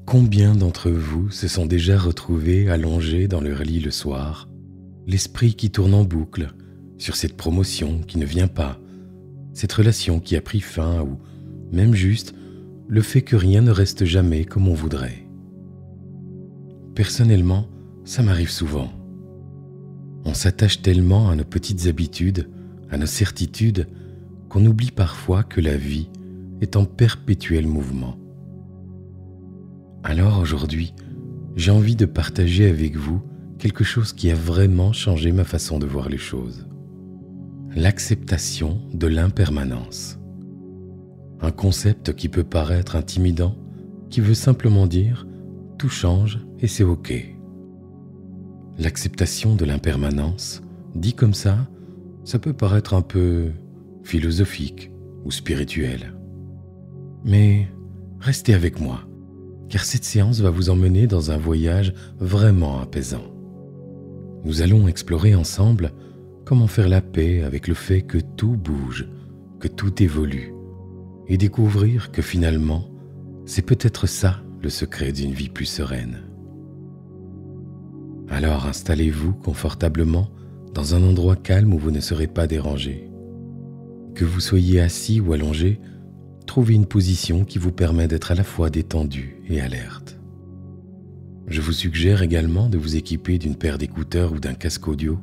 Combien d'entre vous se sont déjà retrouvés allongés dans leur lit le soir, l'esprit qui tourne en boucle sur cette promotion qui ne vient pas, cette relation qui a pris fin ou même juste le fait que rien ne reste jamais comme on voudrait. Personnellement, ça m'arrive souvent. On s'attache tellement à nos petites habitudes, à nos certitudes, qu'on oublie parfois que la vie est en perpétuel mouvement. Alors aujourd'hui, j'ai envie de partager avec vous quelque chose qui a vraiment changé ma façon de voir les choses. L'acceptation de l'impermanence. Un concept qui peut paraître intimidant, qui veut simplement dire « tout change et c'est ok ». L'acceptation de l'impermanence, dit comme ça peut paraître un peu philosophique ou spirituel. Mais restez avec moi, car cette séance va vous emmener dans un voyage vraiment apaisant. Nous allons explorer ensemble comment faire la paix avec le fait que tout bouge, que tout évolue, et découvrir que finalement, c'est peut-être ça le secret d'une vie plus sereine. Alors installez-vous confortablement dans un endroit calme où vous ne serez pas dérangé. Que vous soyez assis ou allongé, trouvez une position qui vous permet d'être à la fois détendu et alerte. Je vous suggère également de vous équiper d'une paire d'écouteurs ou d'un casque audio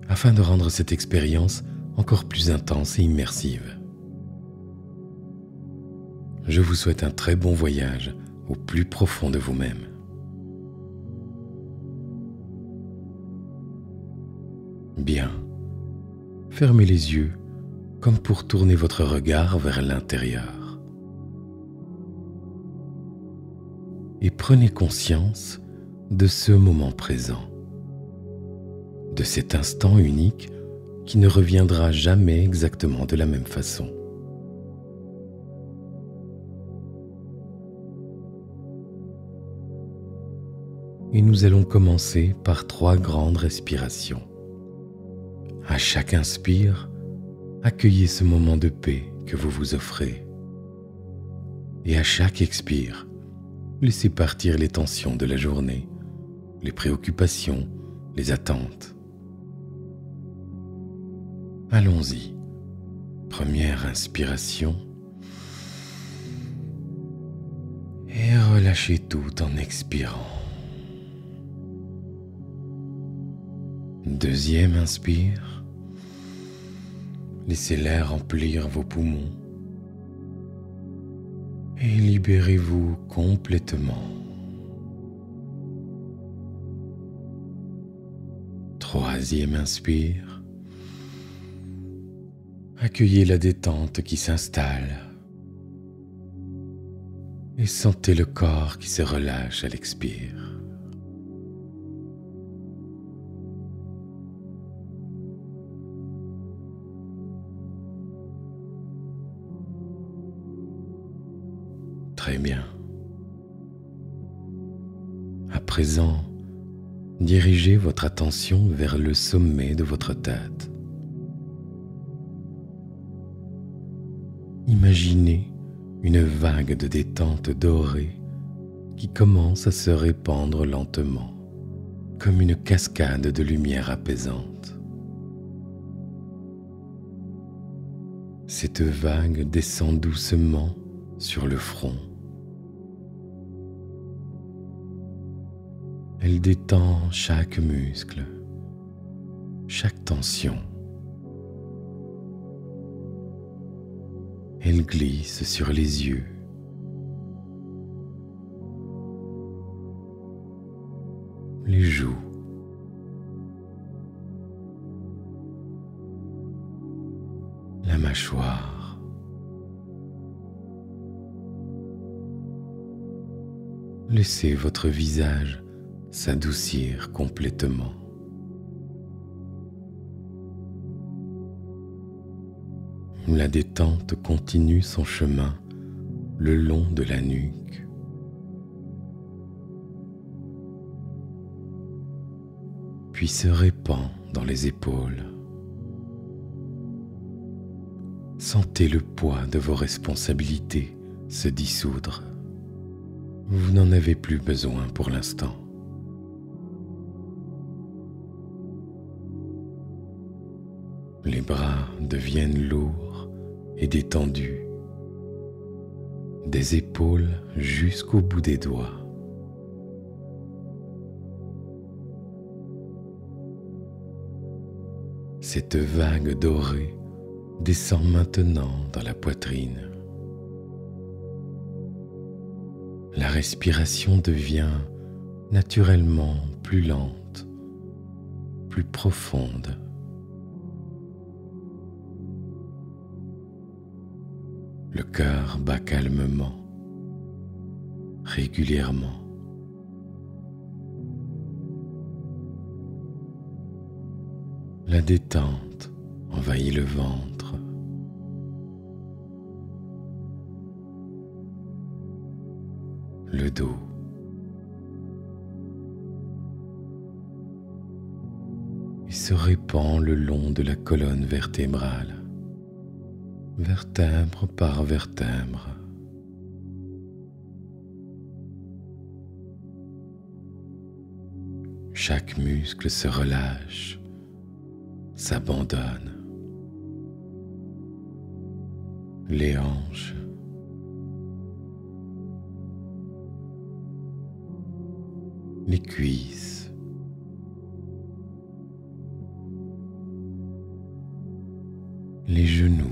afin de rendre cette expérience encore plus intense et immersive. Je vous souhaite un très bon voyage au plus profond de vous-même. Bien, fermez les yeux comme pour tourner votre regard vers l'intérieur. Et prenez conscience de ce moment présent, de cet instant unique qui ne reviendra jamais exactement de la même façon. Et nous allons commencer par 3 grandes respirations. À chaque inspire, accueillez ce moment de paix que vous vous offrez. Et à chaque expire, laissez partir les tensions de la journée, les préoccupations, les attentes. Allons-y. Première inspiration. Et relâchez tout en expirant. Deuxième inspire. Laissez l'air remplir vos poumons et libérez-vous complètement. Troisième inspire. Accueillez la détente qui s'installe et sentez le corps qui se relâche à l'expire. Très bien. À présent, dirigez votre attention vers le sommet de votre tête. Imaginez une vague de détente dorée qui commence à se répandre lentement, comme une cascade de lumière apaisante. Cette vague descend doucement sur le front. Elle détend chaque muscle, chaque tension. Elle glisse sur les yeux, les joues, la mâchoire, laissez votre visage s'adoucir complètement. La détente continue son chemin le long de la nuque. Puis se répand dans les épaules. Sentez le poids de vos responsabilités se dissoudre. vous n'en avez plus besoin pour l'instant. Les bras deviennent lourds et détendus, des épaules jusqu'au bout des doigts. Cette vague dorée descend maintenant dans la poitrine. La respiration devient naturellement plus lente, plus profonde. Le cœur bat calmement, régulièrement. La détente envahit le ventre. Le dos. Et se répand le long de la colonne vertébrale, vertèbre par vertèbre. Chaque muscle se relâche, s'abandonne. Les hanches, les cuisses, les genoux,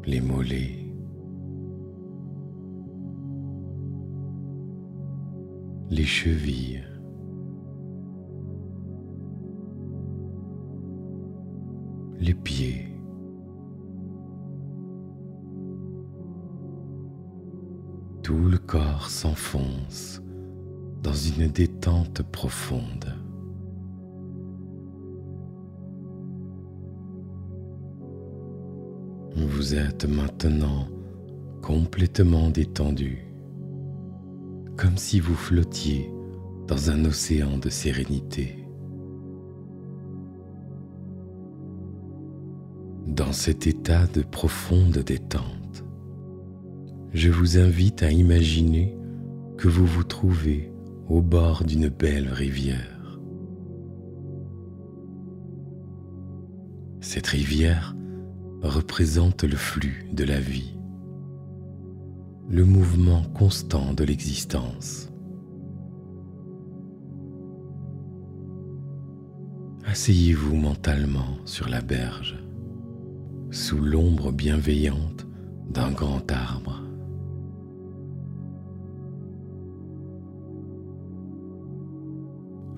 les mollets, les chevilles, les pieds, tout le corps s'enfonce dans une détente profonde. Vous êtes maintenant complètement détendu, comme si vous flottiez dans un océan de sérénité. Dans cet état de profonde détente, je vous invite à imaginer que vous vous trouvez au bord d'une belle rivière. Cette rivière représente le flux de la vie, le mouvement constant de l'existence. Asseyez-vous mentalement sur la berge, sous l'ombre bienveillante d'un grand arbre.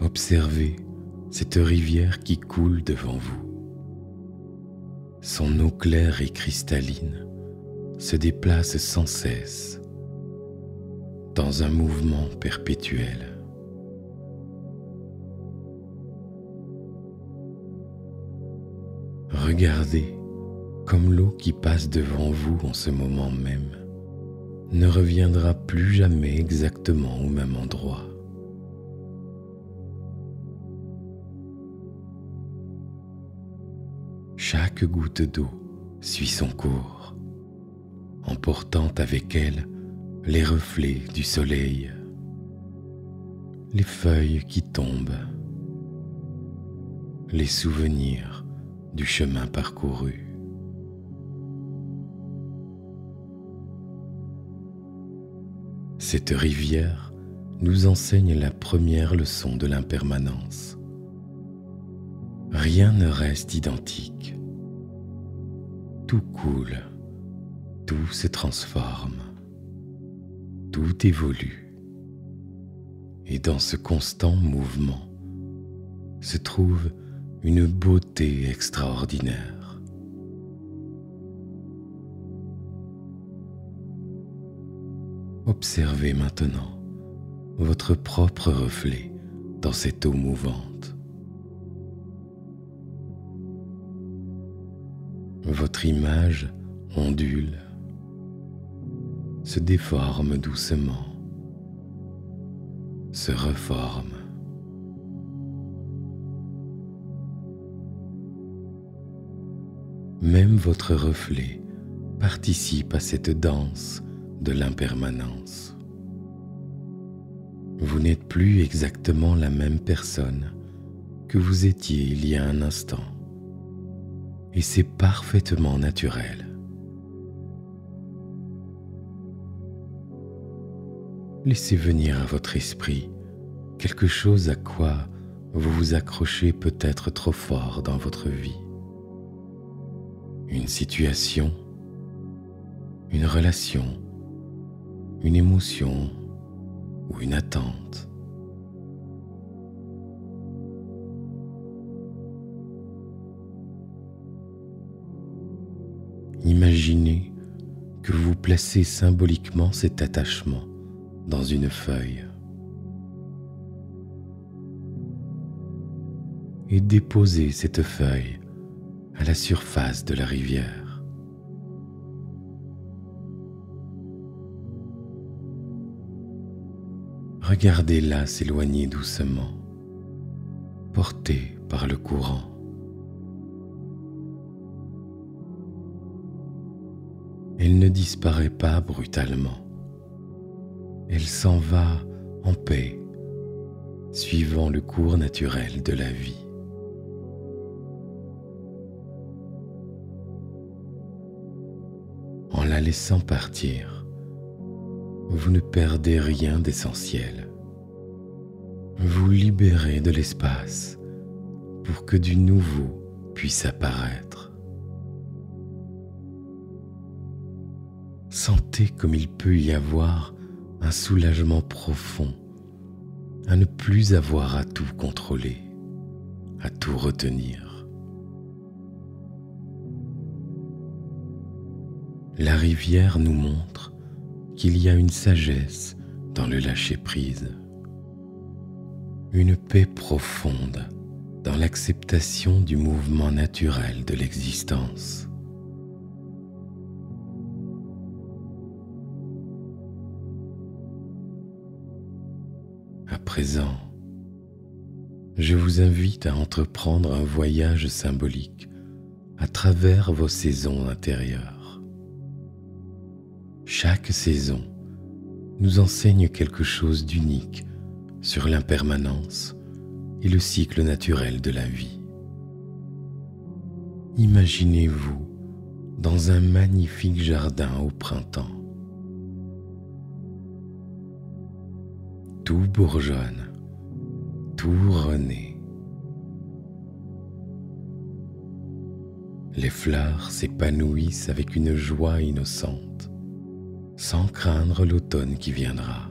Observez cette rivière qui coule devant vous. Son eau claire et cristalline se déplace sans cesse dans un mouvement perpétuel. Regardez comme l'eau qui passe devant vous en ce moment même ne reviendra plus jamais exactement au même endroit. Chaque goutte d'eau suit son cours, emportant avec elle les reflets du soleil, les feuilles qui tombent, les souvenirs du chemin parcouru. Cette rivière nous enseigne la première leçon de l'impermanence. Rien ne reste identique. Tout coule, tout se transforme, tout évolue. Et dans ce constant mouvement se trouve une beauté extraordinaire. Observez maintenant votre propre reflet dans cette eau mouvante. Votre image ondule, se déforme doucement, se reforme. Même votre reflet participe à cette danse de l'impermanence. Vous n'êtes plus exactement la même personne que vous étiez il y a un instant, et c'est parfaitement naturel. Laissez venir à votre esprit quelque chose à quoi vous vous accrochez peut-être trop fort dans votre vie. Une situation, une relation, une émotion ou une attente. Imaginez que vous placez symboliquement cet attachement dans une feuille et déposez cette feuille à la surface de la rivière. Regardez-la s'éloigner doucement, portée par le courant. Elle ne disparaît pas brutalement. Elle s'en va en paix, suivant le cours naturel de la vie. En la laissant partir, vous ne perdez rien d'essentiel. Vous libérez de l'espace pour que du nouveau puisse apparaître. Sentez comme il peut y avoir un soulagement profond à ne plus avoir à tout contrôler, à tout retenir. La rivière nous montre qu'il y a une sagesse dans le lâcher-prise, une paix profonde dans l'acceptation du mouvement naturel de l'existence. À présent, je vous invite à entreprendre un voyage symbolique à travers vos saisons intérieures. Chaque saison nous enseigne quelque chose d'unique sur l'impermanence et le cycle naturel de la vie. Imaginez-vous dans un magnifique jardin au printemps. Tout bourgeonne, tout renaît. Les fleurs s'épanouissent avec une joie innocente, sans craindre l'automne qui viendra.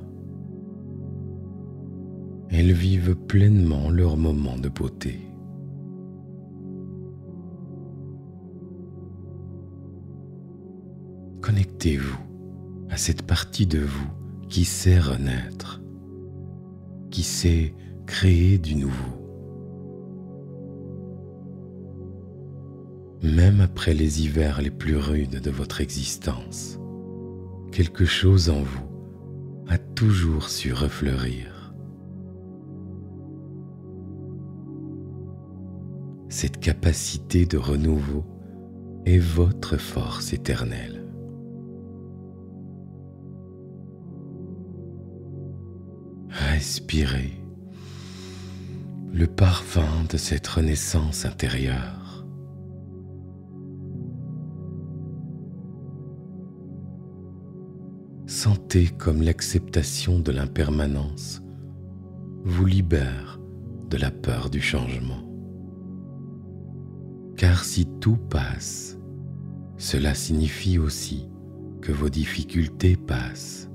Elles vivent pleinement leur moment de beauté. Connectez-vous à cette partie de vous qui sait renaître, qui sait créer du nouveau. Même après les hivers les plus rudes de votre existence, quelque chose en vous a toujours su refleurir. Cette capacité de renouveau est votre force éternelle. Respirez le parfum de cette renaissance intérieure. Sentez comme l'acceptation de l'impermanence vous libère de la peur du changement. Car si tout passe, cela signifie aussi que vos difficultés passent,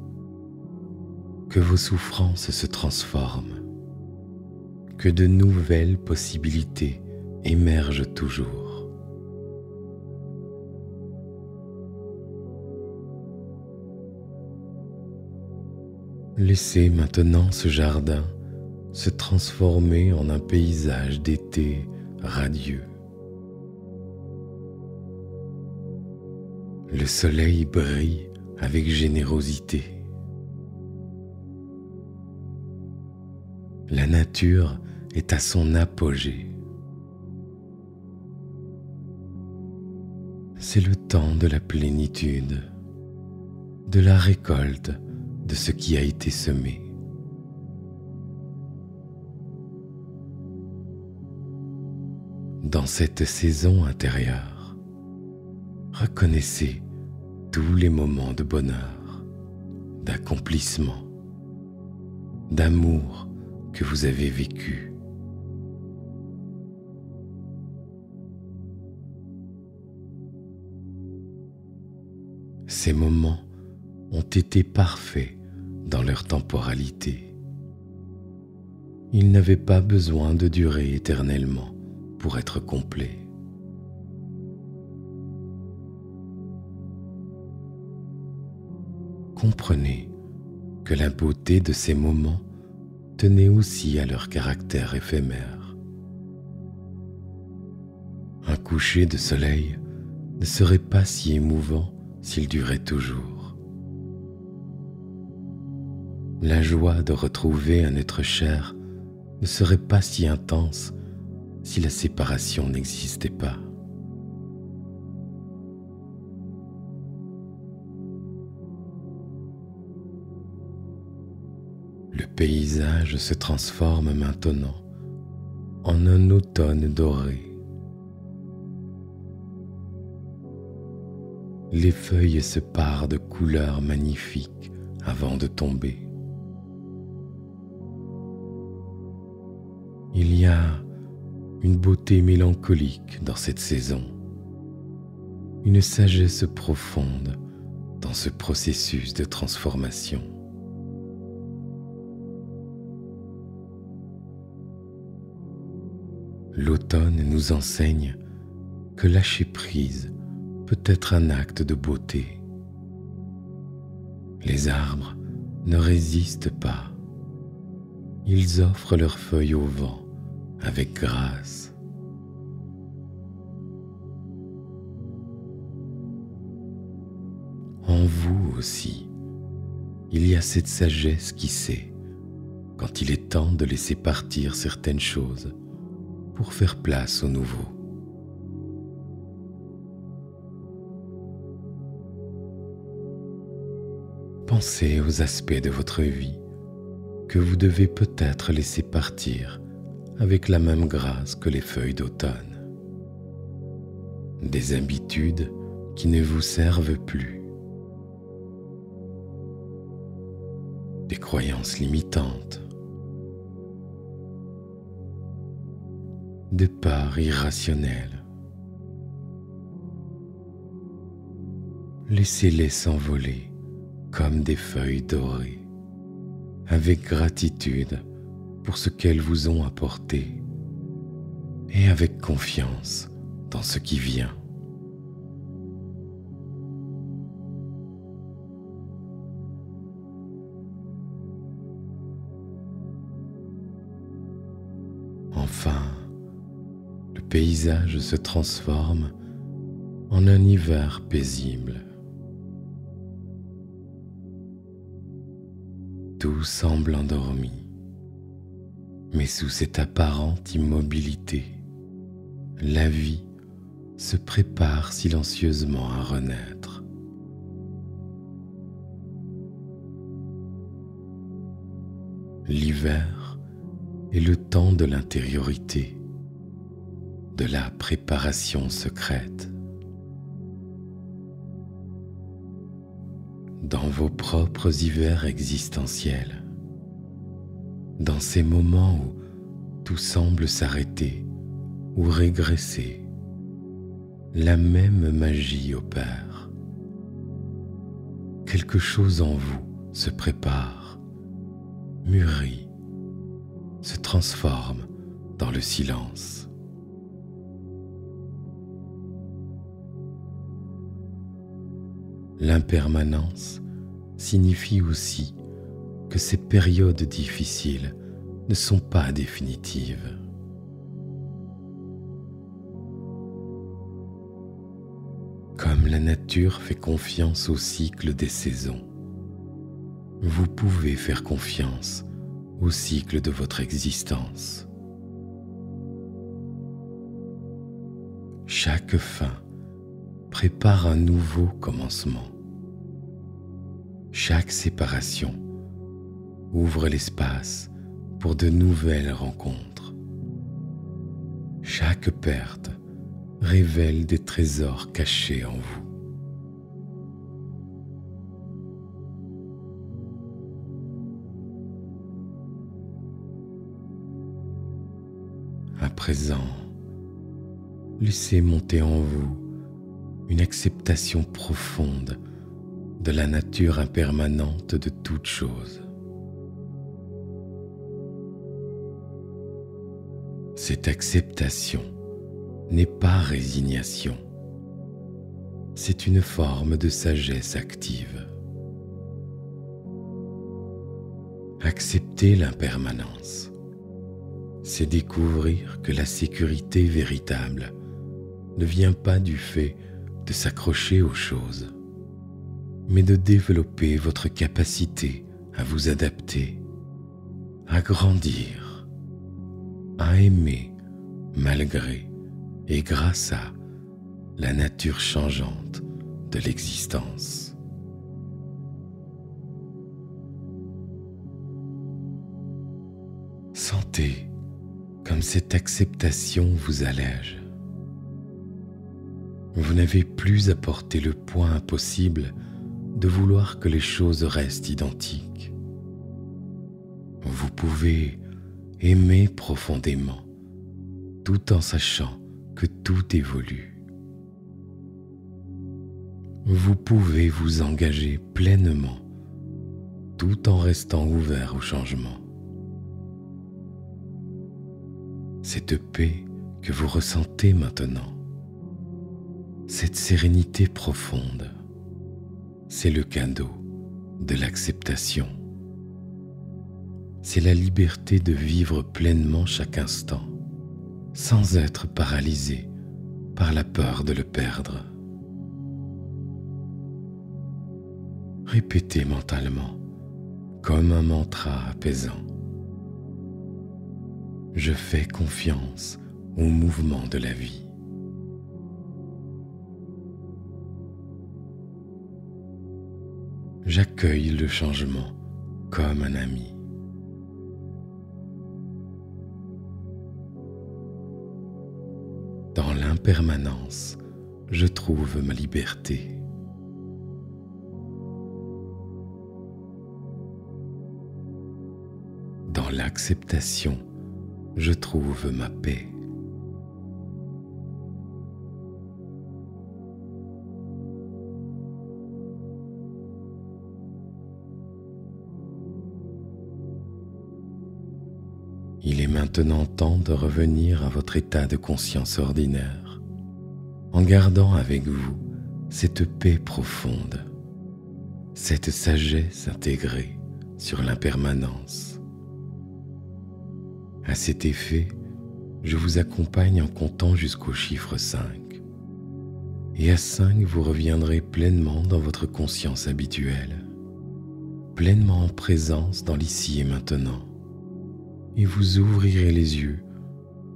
que vos souffrances se transforment, que de nouvelles possibilités émergent toujours. Laissez maintenant ce jardin se transformer en un paysage d'été radieux. Le soleil brille avec générosité. La nature est à son apogée. C'est le temps de la plénitude, de la récolte de ce qui a été semé. Dans cette saison intérieure, reconnaissez tous les moments de bonheur, d'accomplissement, d'amour que vous avez vécu. Ces moments ont été parfaits dans leur temporalité. Ils n'avaient pas besoin de durer éternellement pour être complets. Comprenez que la beauté de ces moments tenait aussi à leur caractère éphémère. Un coucher de soleil ne serait pas si émouvant s'il durait toujours. La joie de retrouver un être cher ne serait pas si intense si la séparation n'existait pas. Le paysage se transforme maintenant en un automne doré. Les feuilles se parent de couleurs magnifiques avant de tomber. Il y a une beauté mélancolique dans cette saison, une sagesse profonde dans ce processus de transformation. L'automne nous enseigne que lâcher prise peut être un acte de beauté. Les arbres ne résistent pas. Ils offrent leurs feuilles au vent avec grâce. En vous aussi, il y a cette sagesse qui sait quand il est temps de laisser partir certaines choses pour faire place au nouveau. Pensez aux aspects de votre vie que vous devez peut-être laisser partir avec la même grâce que les feuilles d'automne. Des habitudes qui ne vous servent plus. Des croyances limitantes. Des peurs irrationnelles. Laissez-les s'envoler comme des feuilles dorées, avec gratitude pour ce qu'elles vous ont apporté et avec confiance dans ce qui vient. Enfin, le paysage se transforme en un hiver paisible. Tout semble endormi, mais sous cette apparente immobilité, la vie se prépare silencieusement à renaître. L'hiver est le temps de l'intériorité, de la préparation secrète. Dans vos propres hivers existentiels, dans ces moments où tout semble s'arrêter ou régresser, la même magie opère. Quelque chose en vous se prépare, mûrit, se transforme dans le silence. L'impermanence signifie aussi que ces périodes difficiles ne sont pas définitives. Comme la nature fait confiance au cycle des saisons, vous pouvez faire confiance au cycle de votre existence. Chaque fin prépare un nouveau commencement. Chaque séparation ouvre l'espace pour de nouvelles rencontres. Chaque perte révèle des trésors cachés en vous. À présent, laissez monter en vous une acceptation profonde de la nature impermanente de toute chose. Cette acceptation n'est pas résignation, c'est une forme de sagesse active. Accepter l'impermanence, c'est découvrir que la sécurité véritable ne vient pas du fait de s'accrocher aux choses, mais de développer votre capacité à vous adapter, à grandir, à aimer malgré et grâce à la nature changeante de l'existence. Sentez comme cette acceptation vous allège. Vous n'avez plus à porter le poids impossible de vouloir que les choses restent identiques. Vous pouvez aimer profondément, tout en sachant que tout évolue. Vous pouvez vous engager pleinement, tout en restant ouvert au changement. Cette paix que vous ressentez maintenant, cette sérénité profonde, c'est le cadeau de l'acceptation. C'est la liberté de vivre pleinement chaque instant, sans être paralysé par la peur de le perdre. Répétez mentalement, comme un mantra apaisant. Je fais confiance au mouvement de la vie. J'accueille le changement comme un ami. Dans l'impermanence, je trouve ma liberté. Dans l'acceptation, je trouve ma paix. Il est maintenant temps de revenir à votre état de conscience ordinaire, en gardant avec vous cette paix profonde, cette sagesse intégrée sur l'impermanence. À cet effet, je vous accompagne en comptant jusqu'au chiffre 5. Et à 5, vous reviendrez pleinement dans votre conscience habituelle, pleinement en présence dans l'ici et maintenant. Et vous ouvrirez les yeux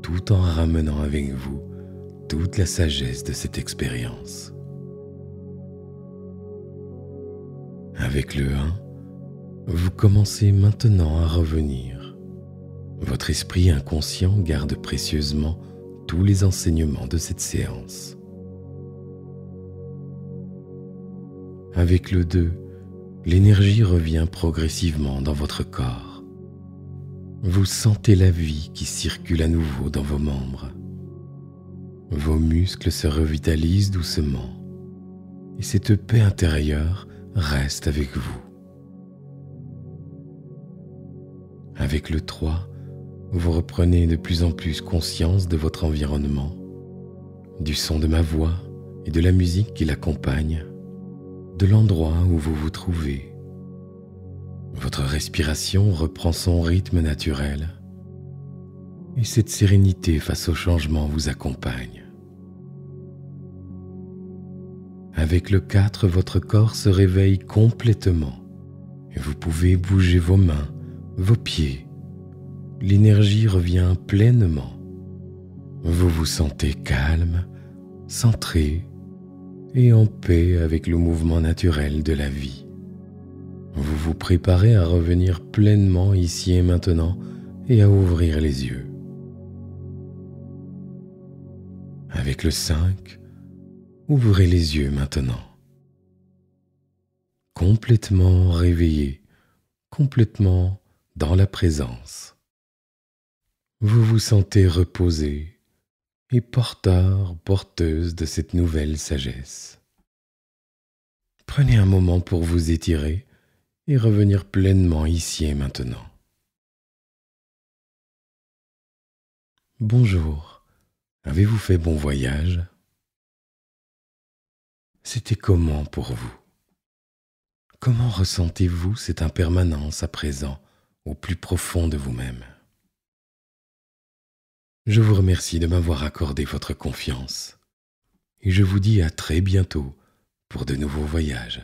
tout en ramenant avec vous toute la sagesse de cette expérience. Avec le 1, vous commencez maintenant à revenir. Votre esprit inconscient garde précieusement tous les enseignements de cette séance. Avec le 2, l'énergie revient progressivement dans votre corps. Vous sentez la vie qui circule à nouveau dans vos membres. Vos muscles se revitalisent doucement et cette paix intérieure reste avec vous. Avec le 3, vous reprenez de plus en plus conscience de votre environnement, du son de ma voix et de la musique qui l'accompagne, de l'endroit où vous vous trouvez. Votre respiration reprend son rythme naturel et cette sérénité face au changement vous accompagne. Avec le 4, votre corps se réveille complètement et vous pouvez bouger vos mains, vos pieds. L'énergie revient pleinement. Vous vous sentez calme, centré et en paix avec le mouvement naturel de la vie. Vous vous préparez à revenir pleinement ici et maintenant et à ouvrir les yeux. Avec le 5, ouvrez les yeux maintenant. Complètement réveillé, complètement dans la présence. Vous vous sentez reposé et porteur, porteuse de cette nouvelle sagesse. Prenez un moment pour vous étirer et revenir pleinement ici et maintenant. Bonjour, avez-vous fait bon voyage? C'était comment pour vous? Comment ressentez-vous cette impermanence à présent au plus profond de vous-même? Je vous remercie de m'avoir accordé votre confiance et je vous dis à très bientôt pour de nouveaux voyages.